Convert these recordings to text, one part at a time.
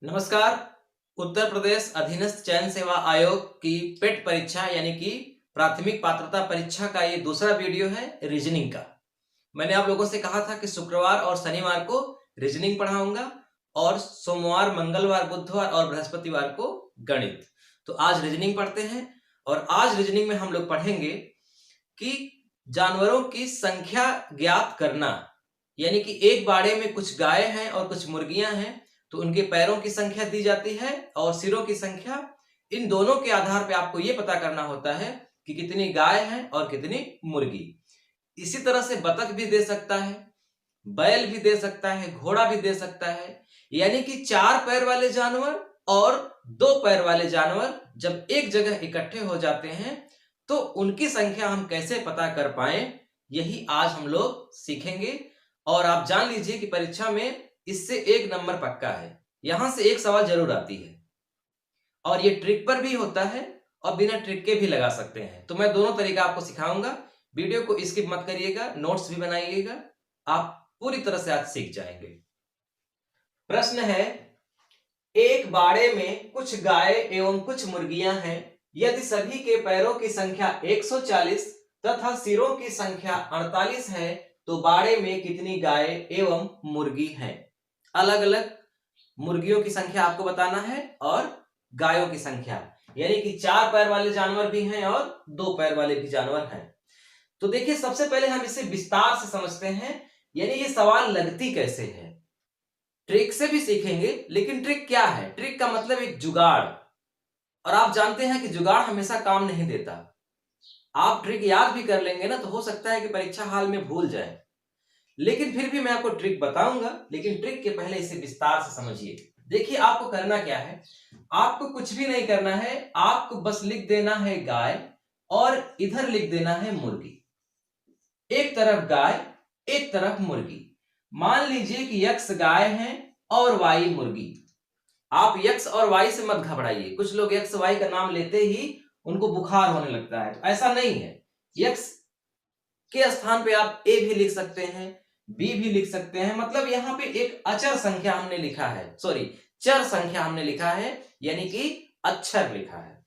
नमस्कार। उत्तर प्रदेश अधीनस्थ चयन सेवा आयोग की पेट परीक्षा यानी कि प्राथमिक पात्रता परीक्षा का ये दूसरा वीडियो है रीजनिंग का। मैंने आप लोगों से कहा था कि शुक्रवार और शनिवार को रीजनिंग पढ़ाऊंगा और सोमवार, मंगलवार, बुधवार और बृहस्पतिवार को गणित। तो आज रीजनिंग पढ़ते हैं और आज रीजनिंग में हम लोग पढ़ेंगे कि जानवरों की संख्या ज्ञात करना, यानी कि एक बाड़े में कुछ गाय हैं और कुछ मुर्गियां हैं, तो उनके पैरों की संख्या दी जाती है और सिरों की संख्या। इन दोनों के आधार पे आपको ये पता करना होता है कि कितनी गाय हैं और कितनी मुर्गी। इसी तरह से बतख भी दे सकता है, बैल भी दे सकता है, घोड़ा भी दे सकता है। यानी कि 4 पैर वाले जानवर और 2 पैर वाले जानवर जब एक जगह इकट्ठे हो जाते हैं तो उनकी संख्या हम कैसे पता कर पाएं, यही आज हम लोग सीखेंगे। और आप जान लीजिए कि परीक्षा में इससे 1 नंबर पक्का है। यहां से एक सवाल जरूर आती है और ये ट्रिक पर भी होता है और बिना ट्रिक के भी लगा सकते हैं। तो मैं दोनों तरीका आपको सिखाऊंगा। वीडियो को स्किप मत करिएगा, नोट्स भी बनाइएगा, आप पूरी तरह से आज सीख जाएंगे। प्रश्न है, एक बाड़े में कुछ गाय एवं कुछ मुर्गियां हैं। यदि सभी के पैरों की संख्या 140 तथा सिरों की संख्या 48 है तो बाड़े में कितनी गाय एवं मुर्गी हैं? अलग अलग मुर्गियों की संख्या आपको बताना है और गायों की संख्या, यानी कि 4 पैर वाले जानवर भी हैं और 2 पैर वाले भी जानवर हैं। तो देखिए, सबसे पहले हम इसे विस्तार से समझते हैं, यानी ये सवाल लगती कैसे है। ट्रिक से भी सीखेंगे, लेकिन ट्रिक क्या है? ट्रिक का मतलब एक जुगाड़, और आप जानते हैं कि जुगाड़ हमेशा काम नहीं देता। आप ट्रिक याद भी कर लेंगे ना तो हो सकता है कि परीक्षा हाल में भूल जाए, लेकिन फिर भी मैं आपको ट्रिक बताऊंगा। लेकिन ट्रिक के पहले इसे विस्तार से समझिए। देखिए, आपको करना क्या है, आपको कुछ भी नहीं करना है, आपको बस लिख देना है गाय और इधर लिख देना है मुर्गी। एक तरफ गाय, एक तरफ मुर्गी। मान लीजिए कि यक्स गाय है और वाई मुर्गी। आप यक्स और वाई से मत घबराइए। कुछ लोग यक्स वाई का नाम लेते ही उनको बुखार होने लगता है, तो ऐसा नहीं है। यक्स के स्थान पे आप ए भी लिख सकते हैं, बी भी लिख सकते हैं। मतलब यहाँ पे एक अचर संख्या हमने लिखा है, सॉरी चर संख्या हमने लिखा है, यानी कि अक्षर लिखा है।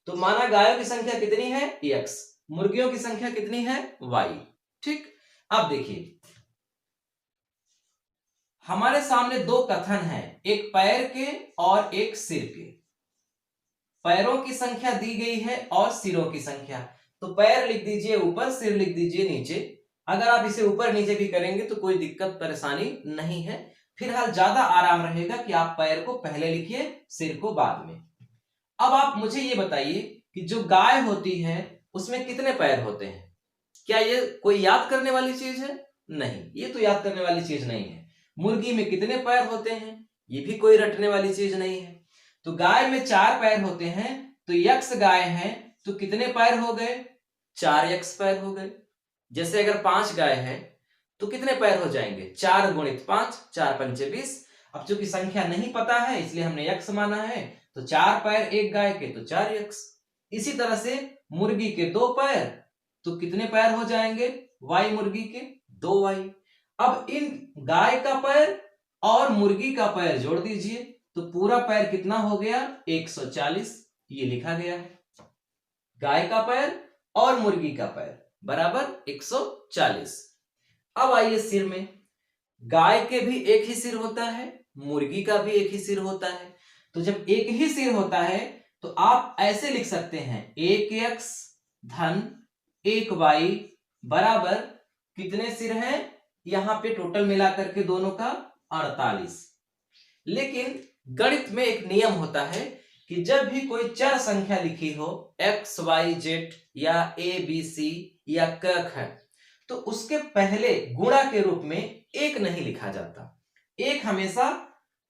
तो माना गायों की संख्या कितनी है? एक्स। मुर्गियों की संख्या कितनी है? वाई। ठीक। अब देखिए, हमारे सामने 2 कथन हैं, एक पैर के और एक सिर के। पैरों की संख्या दी गई है और सिरों की संख्या। तो पैर लिख दीजिए ऊपर, सिर लिख दीजिए नीचे। अगर आप इसे ऊपर नीचे भी करेंगे तो कोई दिक्कत परेशानी नहीं है। फिलहाल ज्यादा आराम रहेगा कि आप पैर को पहले लिखिए, सिर को बाद में। अब आप मुझे ये बताइए कि जो गाय होती है उसमें कितने पैर होते हैं? क्या ये कोई याद करने वाली चीज है? नहीं, ये तो याद करने वाली चीज नहीं है। मुर्गी में कितने पैर होते हैं? ये भी कोई रटने वाली चीज नहीं है। तो गाय में 4 पैर होते हैं, तो यक्स गाय है तो कितने पैर हो गए? 4 यक्स पैर हो गए। जैसे अगर 5 गाय है तो कितने पैर हो जाएंगे? 4 गुणित 5, 4 पंचे 20। अब चूंकि संख्या नहीं पता है इसलिए हमने यक्स माना है, तो 4 पैर एक गाय के तो 4 यक्स। इसी तरह से मुर्गी के 2 पैर, तो कितने पैर हो जाएंगे? वाई मुर्गी के 2 वाई। अब इन गाय का पैर और मुर्गी का पैर जोड़ दीजिए तो पूरा पैर कितना हो गया? 140। ये लिखा गया है, गाय का पैर और मुर्गी का पैर बराबर 140। अब आइए सिर में। गाय के भी एक ही सिर होता है, मुर्गी का भी एक ही सिर होता है। तो जब एक ही सिर होता है तो आप ऐसे लिख सकते हैं, 1 एक्स धन 1 वाई बराबर कितने सिर हैं? यहां पे टोटल मिलाकर के दोनों का 48। लेकिन गणित में एक नियम होता है कि जब भी कोई चर संख्या लिखी हो, एक्स वाई जेड या ए बी सी या क ख, तो उसके पहले गुणा के रूप में 1 नहीं लिखा जाता। 1 हमेशा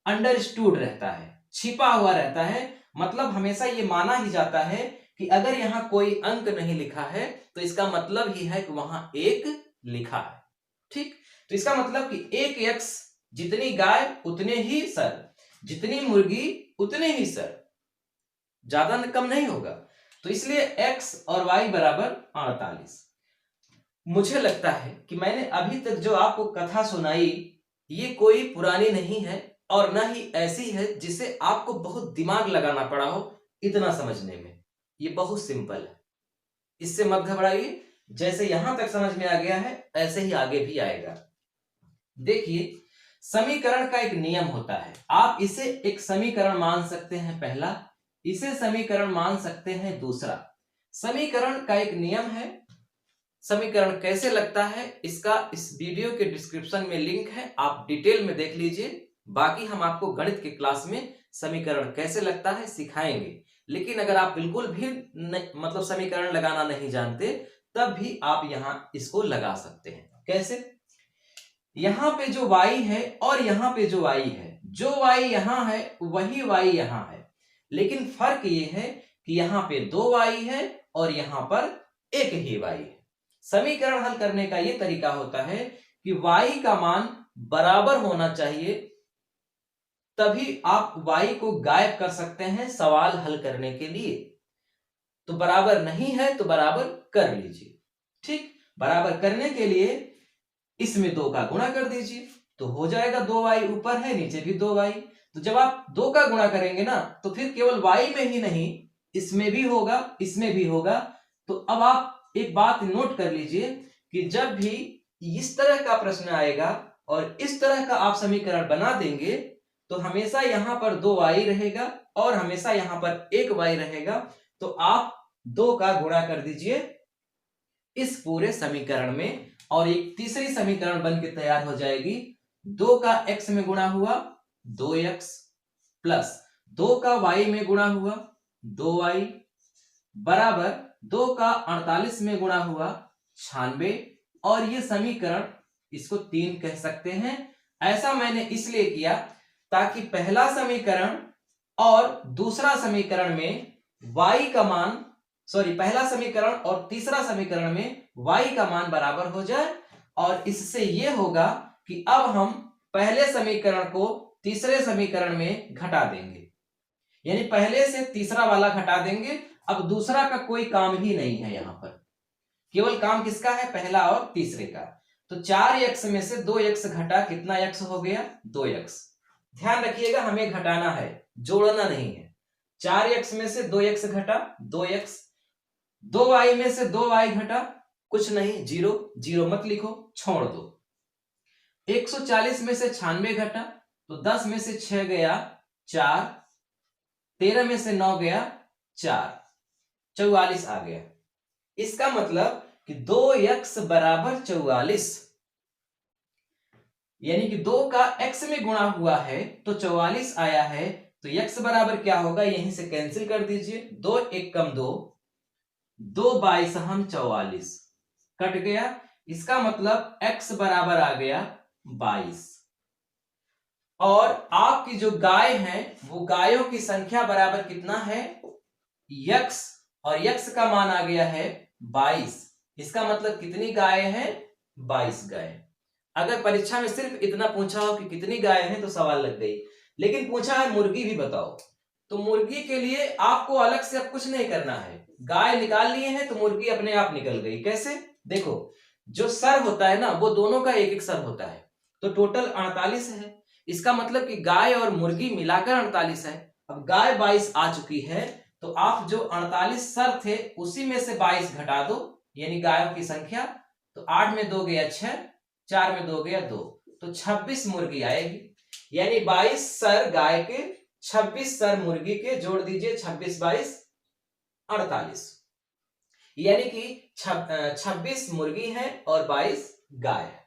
अंडरस्टूड रहता है, छिपा हुआ रहता है। मतलब हमेशा ये माना ही जाता है कि अगर यहां कोई अंक नहीं लिखा है तो इसका मतलब ही है कि वहां 1 लिखा है। ठीक। तो इसका मतलब कि 1 एक्स, जितनी गाय उतने ही सर, जितनी मुर्गी उतने ही सर, ज्यादा कम नहीं होगा। तो इसलिए x और y बराबर 48। मुझे लगता है कि मैंने अभी तक जो आपको कथा सुनाई ये कोई पुरानी नहीं है और न ही ऐसी है जिसे आपको बहुत दिमाग लगाना पड़ा हो इतना समझने में। ये बहुत सिंपल है, इससे मत घबराइए। जैसे यहां तक समझ में आ गया है ऐसे ही आगे भी आएगा। देखिए, समीकरण का एक नियम होता है। आप इसे एक समीकरण मान सकते हैं पहला, इसे समीकरण मान सकते हैं दूसरा। समीकरण का एक नियम है। समीकरण कैसे लगता है इसका इस वीडियो के डिस्क्रिप्शन में लिंक है, आप डिटेल में देख लीजिए। बाकी हम आपको गणित के क्लास में समीकरण कैसे लगता है सिखाएंगे। लेकिन अगर आप बिल्कुल भी मतलब समीकरण लगाना नहीं जानते तब भी आप यहां इसको लगा सकते हैं। कैसे? यहां पे जो y है और यहां पे जो y है, जो y यहां है वही y यहां है, लेकिन फर्क ये है कि यहां पे 2y है और यहां पर एक ही y है। समीकरण हल करने का ये तरीका होता है कि y का मान बराबर होना चाहिए, तभी आप y को गायब कर सकते हैं सवाल हल करने के लिए। तो बराबर नहीं है तो बराबर कर लीजिए। ठीक, बराबर करने के लिए इसमें 2 का गुणा कर दीजिए तो हो जाएगा 2y, ऊपर है नीचे भी 2y। तो जब आप 2 का गुणा करेंगे ना तो फिर केवल y में ही नहीं इसमें भी होगा, इसमें भी होगा। तो अब आप एक बात नोट कर लीजिए कि जब भी इस तरह का प्रश्न आएगा और इस तरह का आप समीकरण बना देंगे तो हमेशा यहां पर 2y रहेगा और हमेशा यहां पर 1y रहेगा। तो आप 2 का गुणा कर दीजिए इस पूरे समीकरण में और एक तीसरी समीकरण बन के तैयार हो जाएगी। 2 का x में गुणा हुआ 2x प्लस 2 का y में गुणा हुआ 2y बराबर 2 का 48 में गुणा हुआ 96। और ये समीकरण इसको 3 कह सकते हैं। ऐसा मैंने इसलिए किया ताकि पहला समीकरण और दूसरा समीकरण में y का मान पहला समीकरण और तीसरा समीकरण में y का मान बराबर हो जाए। और इससे ये होगा कि अब हम पहले समीकरण को तीसरे समीकरण में घटा देंगे, यानी पहले से तीसरा वाला घटा देंगे। अब दूसरा का कोई काम ही नहीं है, यहां पर केवल काम किसका है? पहला और तीसरे का। तो 4x में से 2x घटा, कितना x हो गया? 2x। ध्यान रखिएगा हमें घटाना है, जोड़ना नहीं है। 4x में से 2x घटा 2x, 2y में से 2y घटा कुछ नहीं, 0 0 मत लिखो, छोड़ दो। 140 में से 96 घटा तो 10 में से 6 गया 4, 13 में से 9 गया 4, 44 आ गया। इसका मतलब कि 2x बराबर 44, यानी कि 2 का x में गुणा हुआ है तो 44 आया है। तो x बराबर क्या होगा? यहीं से कैंसिल कर दीजिए, 2 1 कम 2, 2 22 हम 44 कट गया। इसका मतलब x बराबर आ गया 22। और आपकी जो गाय है वो गायों की संख्या बराबर कितना है? x, और x का मान आ गया है 22। इसका मतलब कितनी गाय है? 22 गाय। अगर परीक्षा में सिर्फ इतना पूछा हो कि कितनी गाय हैं तो सवाल लग गई, लेकिन पूछा है मुर्गी भी बताओ, तो मुर्गी के लिए आपको अलग से अब कुछ नहीं करना है। गाय निकाल लिए हैं तो मुर्गी अपने आप निकल गई। कैसे? देखो, जो सर होता है ना वो दोनों का एक एक सर होता है, तो टोटल 48 है। इसका मतलब कि गाय और मुर्गी मिलाकर 48 है। अब गाय 22 आ चुकी है तो आप जो 48 सर थे उसी में से 22 घटा दो, यानी गायों की संख्या। तो 8 में 2 गया 6, 4 में 2 गया 2, तो 26 मुर्गी आएगी। यानी 22 सर गाय के, 26 सर मुर्गी के, जोड़ दीजिए 26 22 48, यानी कि 26 मुर्गी है और 22 गाय है।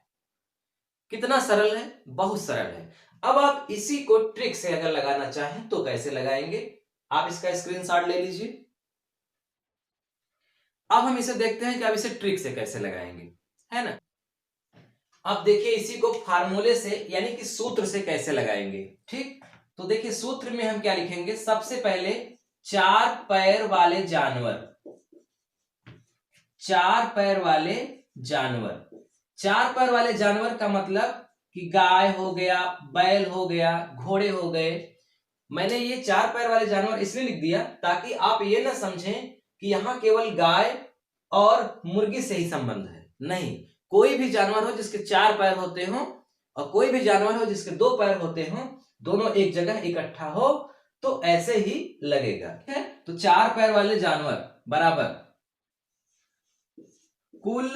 कितना सरल है, बहुत सरल है। अब आप इसी को ट्रिक से अगर लगाना चाहें तो कैसे लगाएंगे, आप इसका स्क्रीनशॉट ले लीजिए। अब हम इसे देखते हैं कि आप इसे ट्रिक से कैसे लगाएंगे, है ना। अब देखिए इसी को फार्मूले से यानी कि सूत्र से कैसे लगाएंगे। ठीक, तो देखिए सूत्र में हम क्या लिखेंगे? सबसे पहले 4 पैर वाले जानवर, 4 पैर वाले जानवर। 4 पैर वाले जानवर का मतलब कि गाय हो गया, बैल हो गया, घोड़े हो गए। मैंने ये 4 पैर वाले जानवर इसलिए लिख दिया ताकि आप ये ना समझें कि यहां केवल गाय और मुर्गी से ही संबंध है। नहीं, कोई भी जानवर हो जिसके 4 पैर होते हो और कोई भी जानवर हो जिसके 2 पैर होते हो, दोनों एक जगह इकट्ठा हो तो ऐसे ही लगेगा, ठीक है। तो 4 पैर वाले जानवर बराबर कुल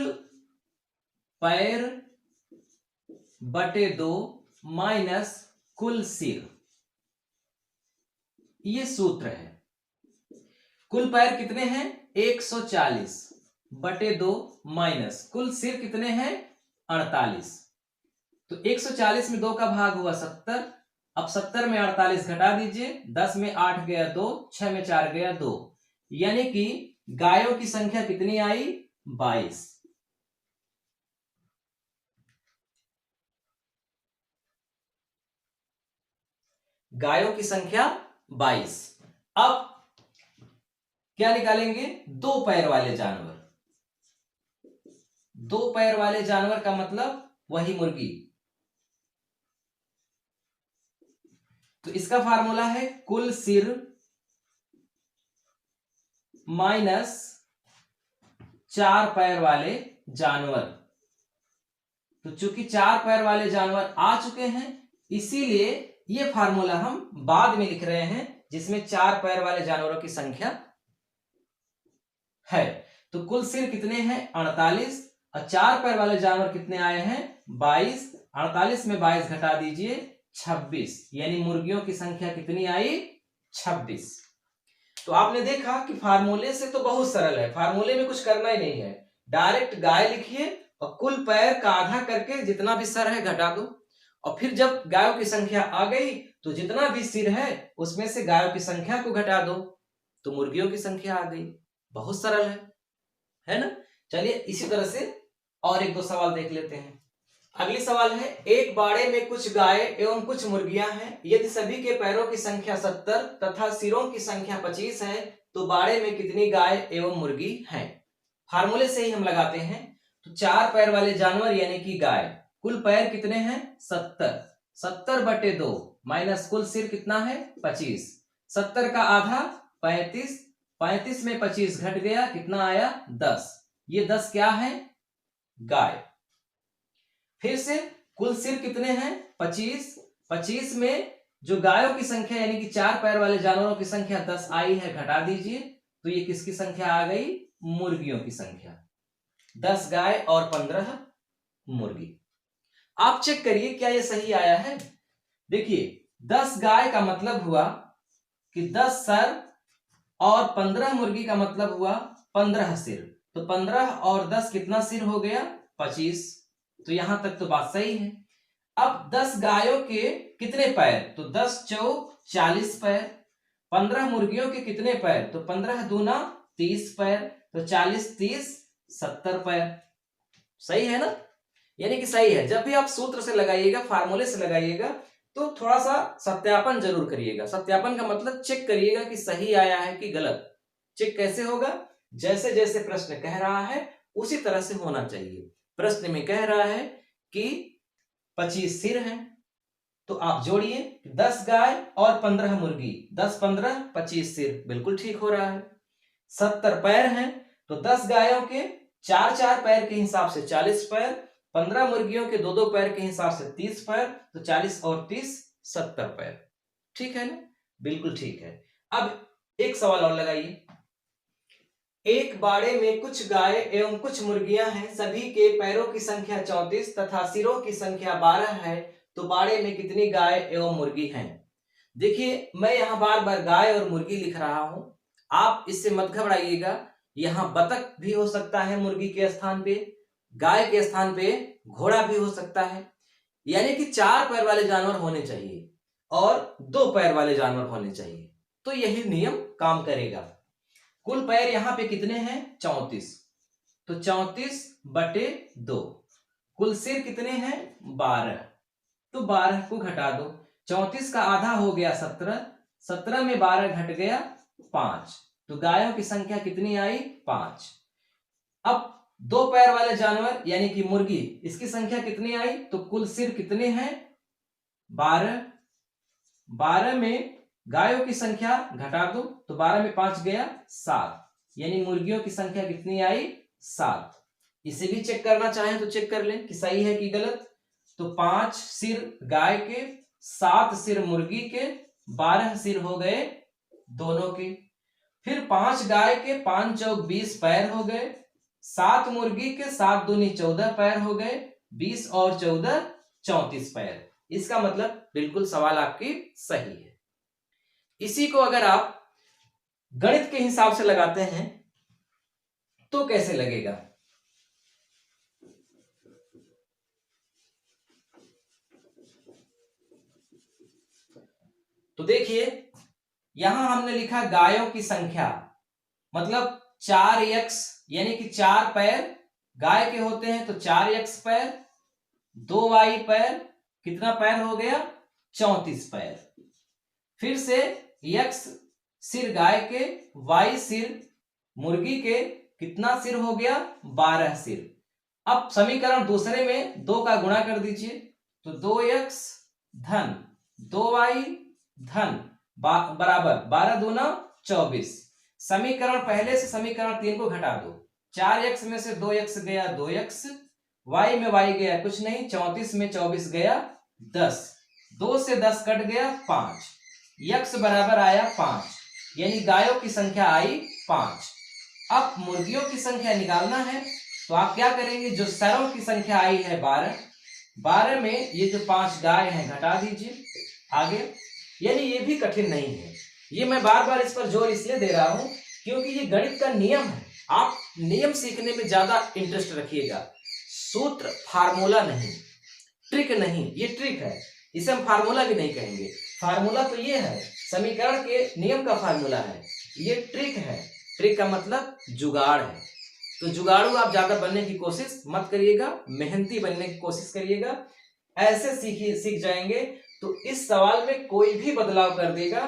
पैर बटे 2 माइनस कुल सिर, ये सूत्र है। कुल पैर कितने हैं 140 बटे 2 माइनस कुल सिर कितने हैं 48। तो 140 में 2 का भाग हुआ 70। अब 70 में 48 घटा दीजिए, 10 में 8 गया 2, 6 में 4 गया 2, यानी कि गायों की संख्या कितनी आई 22। गायों की संख्या 22। अब क्या निकालेंगे 2 पैर वाले जानवर। 2 पैर वाले जानवर का मतलब वही मुर्गी। तो इसका फार्मूला है कुल सिर माइनस 4 पैर वाले जानवर। तो चूंकि 4 पैर वाले जानवर आ चुके हैं इसीलिए ये फार्मूला हम बाद में लिख रहे हैं जिसमें 4 पैर वाले जानवरों की संख्या है। तो कुल सिर कितने हैं 48 और 4 पैर वाले जानवर कितने आए हैं 22। 48 में 22 घटा दीजिए 26, यानी मुर्गियों की संख्या कितनी आई 26। तो आपने देखा कि फार्मूले से तो बहुत सरल है, फार्मूले में कुछ करना ही नहीं है, डायरेक्ट गाय लिखिए और कुल पैर का आधा करके जितना भी सर है घटा दो, और फिर जब गायों की संख्या आ गई तो जितना भी सिर है उसमें से गायों की संख्या को घटा दो तो मुर्गियों की संख्या आ गई। बहुत सरल है ना। चलिए इसी तरह से और एक दो सवाल देख लेते हैं। अगली सवाल है एक बाड़े में कुछ गाय एवं कुछ मुर्गियां हैं, यदि सभी के पैरों की संख्या 70 तथा सिरों की संख्या 25 है तो बाड़े में कितनी गाय एवं मुर्गी हैं। फार्मूले से ही हम लगाते हैं। तो 4 पैर वाले जानवर यानी कि गाय, कुल पैर कितने हैं 70, 70 बटे 2 माइनस कुल सिर कितना है 25, 70 का आधा 35, 35 में 25 घट गया कितना आया 10, ये 10 क्या है गाय। फिर से कुल सिर कितने हैं 25, 25 में जो गायों की संख्या यानी कि 4 पैर वाले जानवरों की संख्या 10 आई है घटा दीजिए, तो ये किसकी संख्या आ गई मुर्गियों की संख्या, 10 गाय और 15 मुर्गी। आप चेक करिए क्या ये सही आया है। देखिए 10 गाय का मतलब हुआ कि 10 सर और 15 मुर्गी का मतलब हुआ 15 सिर, तो 15 और 10 कितना सिर हो गया 25। तो यहां तक तो बात सही है। अब 10 गायों के कितने पैर, तो 10 चौक 40 पैर, 15 मुर्गियों के कितने पैर, तो 15 दूना 30 पैर, तो 40 30 70 पैर। सही है ना, यानी कि सही है। जब भी आप सूत्र से लगाइएगा फार्मूले से लगाइएगा तो थोड़ा सा सत्यापन जरूर करिएगा। सत्यापन का मतलब चेक करिएगा कि सही आया है कि गलत। चेक कैसे होगा, जैसे जैसे प्रश्न कह रहा है उसी तरह से होना चाहिए। प्रश्न में कह रहा है कि 25 सिर हैं, तो आप जोड़िए 10 गाय और 15 मुर्गी, 10 15 25 सिर, बिल्कुल ठीक हो रहा है। 70 पैर हैं, तो 10 गायों के 4 पैर के हिसाब से 40 पैर, 15 मुर्गियों के 2 पैर के हिसाब से 30 पैर, तो 40 और 30 70 पैर। ठीक है ना, बिल्कुल ठीक है। अब एक सवाल और लगाइए। एक बाड़े में कुछ गाय एवं कुछ मुर्गियां हैं, सभी के पैरों की संख्या 34 तथा सिरों की संख्या 12 है, तो बाड़े में कितनी गाय एवं मुर्गी हैं। देखिए मैं यहाँ बार बार गाय और मुर्गी लिख रहा हूं, आप इससे मत घबराइएगा। यहाँ बतख भी हो सकता है मुर्गी के स्थान पे, गाय के स्थान पे घोड़ा भी हो सकता है, यानी कि 4 पैर वाले जानवर होने चाहिए और 2 पैर वाले जानवर होने चाहिए, तो यही नियम काम करेगा। कुल पैर यहां पे कितने हैं 34, तो 34 बटे 2, कुल सिर कितने हैं 12, तो 12 को घटा दो, 34 का आधा हो गया 17, 17 में 12 घट गया 5, तो गायों की संख्या कितनी आई 5। अब 2 पैर वाले जानवर यानी कि मुर्गी, इसकी संख्या कितनी आई, तो कुल सिर कितने हैं 12, 12 में गायों की संख्या घटा दो, तो 12 में 5 गया 7, यानी मुर्गियों की संख्या कितनी आई 7। इसे भी चेक करना चाहें तो चेक कर लें कि सही है कि गलत। तो 5 सिर गाय के 7 सिर मुर्गी के, 12 सिर हो गए दोनों के। फिर 5 गाय के, 5 चौक 20 पैर हो गए। 7 मुर्गी के, 7 दूनी 14 पैर हो गए। 20 और 14 34 पैर। इसका मतलब बिल्कुल सवाल आपकी सही है। इसी को अगर आप गणित के हिसाब से लगाते हैं तो कैसे लगेगा? तो देखिए, यहां हमने लिखा गायों की संख्या, मतलब 4x, यानी कि 4 पैर गाय के होते हैं तो 4x पैर, 2y पैर, कितना पैर हो गया? 34 पैर। फिर से x सिर गाय के, y सिर मुर्गी के, कितना सिर हो गया? 12 सिर। अब समीकरण दूसरे में 2 का गुणा कर दीजिए, तो 2x धन 2y धन बराबर 12 दूना 24। समीकरण पहले से समीकरण 3 को घटा दो। 4x में से 2x गया 2x, y में y गया कुछ नहीं, 34 में 24 गया 10, 2 से 10 कट गया 5, x बराबर आया 5, यानी गायों की संख्या आई 5। अब मुर्गियों की संख्या निकालना है तो आप क्या करेंगे? जो सरों की संख्या आई है 12, 12 में ये जो 5 गाय हैं घटा दीजिए आगे। यानी ये भी कठिन नहीं है। ये मैं बार बार इस पर जोर इसलिए दे रहा हूं क्योंकि ये गणित का नियम है। आप नियम सीखने में ज्यादा इंटरेस्ट रखिएगा, सूत्र फार्मूला नहीं, ट्रिक नहीं। ये ट्रिक है, इसे हम फार्मूला भी नहीं कहेंगे। फार्मूला तो ये है, समीकरण के नियम का फार्मूला है। ये ट्रिक है, ट्रिक का मतलब जुगाड़ है। तो जुगाड़ू आप ज्यादा बनने की कोशिश मत करिएगा, मेहनती बनने की कोशिश करिएगा। ऐसे सीख जाएंगे तो इस सवाल में कोई भी बदलाव कर देगा,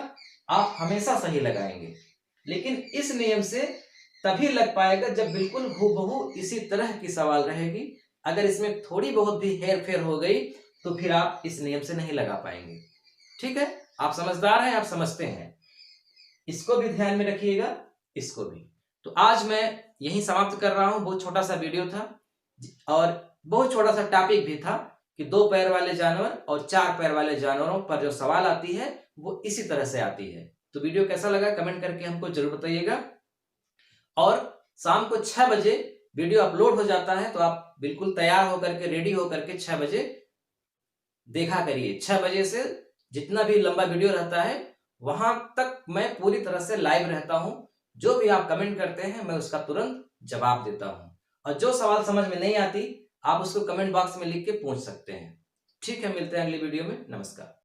आप हमेशा सही लगाएंगे। लेकिन इस नियम से तभी लग पाएगा जब बिल्कुल हूबहू इसी तरह की सवाल रहेगी। अगर इसमें थोड़ी बहुत भी हेर फेर हो गई तो फिर आप इस नियम से नहीं लगा पाएंगे। ठीक है, आप समझदार हैं, आप समझते हैं। इसको भी ध्यान में रखिएगा, इसको भी। तो आज मैं यही समाप्त कर रहा हूं। बहुत छोटा सा वीडियो था और बहुत छोटा सा टॉपिक भी था कि 2 पैर वाले जानवर और 4 पैर वाले जानवरों पर जो सवाल आती है वो इसी तरह से आती है। तो वीडियो कैसा लगा कमेंट करके हमको जरूर बताइएगा। और शाम को 6 बजे वीडियो अपलोड हो जाता है, तो आप बिल्कुल तैयार होकर के, रेडी होकर के 6 बजे देखा करिए। 6 बजे से जितना भी लंबा वीडियो रहता है वहां तक मैं पूरी तरह से लाइव रहता हूं। जो भी आप कमेंट करते हैं मैं उसका तुरंत जवाब देता हूं, और जो सवाल समझ में नहीं आती आप उसको कमेंट बॉक्स में लिख के पूछ सकते हैं। ठीक है, मिलते हैं अगली वीडियो में। नमस्कार।